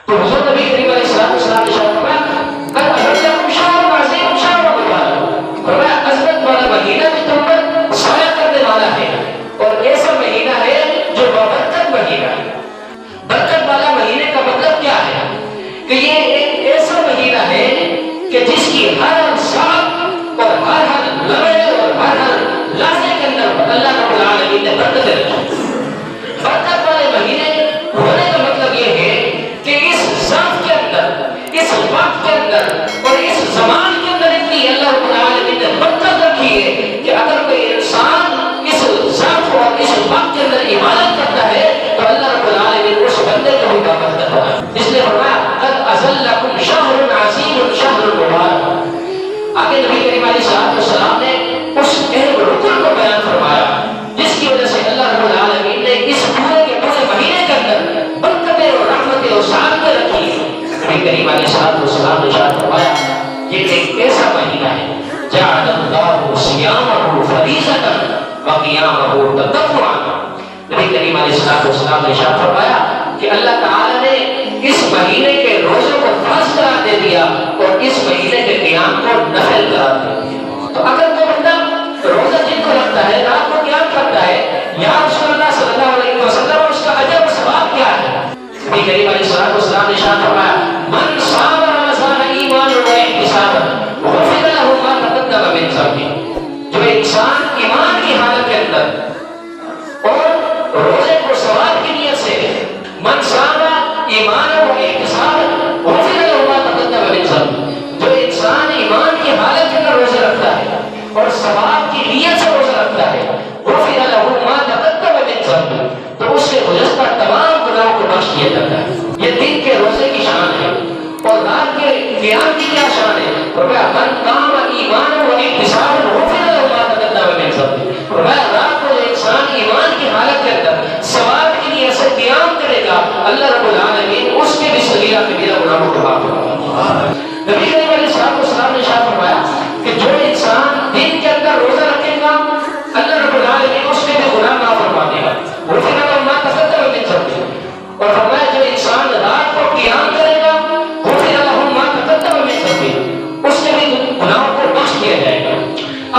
تو حضور نبی کریم علیہ السلام نے فرمایا قد احلکم شہر عظیم شہر رمضان، فرمایا عظمت والا مہینہ بھی تم پر سایہ کرنے والا ہے، اور ایسا مہینہ ہے جو بابرکت مہینہ ہے۔ برکت والا مہینے کا مطلب کیا ہے کہ یہ ایک ایسا مہینہ ہے کہ جس کی ہر ساتھ اور ہر لمحے اور ہر لحظے کے اندر اللہ رب العالمین نے برکت رکھی۔ برکت والے مہینے ہونے کا مطلب یہ ہے کہ اس ظرف کے اندر، اس وقت کے اندر اور اس زمان کے اندر اتنی اللہ رب العالمین نے برکت رکھی ہے کہ اگر کوئی انسان اس ظرف اور اس وقت کے اندر عبادت کرتا ہے تو اللہ رب العالمین اس بندے کو بھی برکت دیتا ہے۔ اس لیے فرمایا قد اذلکم شہر عظیم شہر مبارک۔ آگے نبی کریم علیہ السلام نے اس اہم رکن کو بیان فرمایا جس کی وجہ سے اللہ رب العالمین نے اس پورے کے پورے مہینے کے اندر برکتیں اور رحمتیں اور سعادتیں رکھی ہیں۔ نبی کریم علیہ السلام نے ارشاد فرمایا یہ ایک ایسا مہینہ ہے جعل اللہ صیامہ فریضۃ وقیامہ تطوعا۔ نبی کریم علیہ السلام نے ارشاد فرمایا کہ اللہ تعالی نے اس مہینے کے روزوں کو فرض قرار دے دیا اور اس مہینے کے قیام کو نفل قرار دے دیا۔ تو اگر کوئی بندہ روزہ جن کو رکھتا ہے، رات کو قیام کرتا ہے، یا رسول اللہ صلی اللہ علیہ وسلم اس کا اجر و ثواب کیا ہے؟ نبی کریم علیہ السلام نے ارشاد فرمایا من صام رمضان ایمانا و احتسابا غفر له ما تقدم من ذنبه۔ جو انسان ایمان کی حالت کے اندر اور روزے کو ثواب کی نیت سے من صام ایمانا و احتسابا غفر له ما تقدم من ذنبه، جو انسان ایمان کی حالت کے اندر روزے رکھتا ہے اور ثواب کی نیت سے روزہ رکھتا ہے غفر له ما تقدم من ذنبه، تو اس کے گزشتہ تمام گناہوں کو بخش دیا جاتا ہے۔ یہ دن کے روزے کی شان ہے اور رات کے قیام کی کیا شان ہے؟ فرمایا من قام ایمانا و احتسابا غفر له ما تقدم من ذنبه، فرمایا رات کو جو انسان ایمان کی حالت کے اندر ثواب کی نیت سے قیام کرے گا اللہ رب العالمین اس کے بھی صغیرہ کبیرہ گناہوں کو معاف فرمائے گا۔ نبی کریم علیہ السلام نے ارشاد فرمایا کہ جو انسان دن کے اندر روزہ رکھے گا اللہ رب العالمین اس کے بھی گناہ معاف فرما دے گا غفر له ما تقدم من ذنبه، اور فرمایا جو انسان رات کو قیام کرے گا غفر له ما تقدم من ذنبه، اس کے بھی گناہوں کو بخش دیا جائے گا۔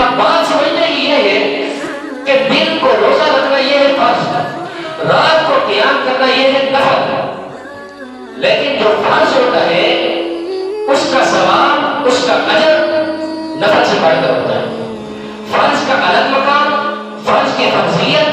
اب بات سمجھنے کی یہ ہے کہ دن کو روزہ رکھنا یہ ہے فرض، رات کو قیام کرنا یہ ہے نفل، لیکن جو فرض ہوتا ہے اس کا ثواب، اس کا اجر نفل سے بڑھ کر ہوتا ہے۔ فرض کا الگ مقام، فرض کی فرضیت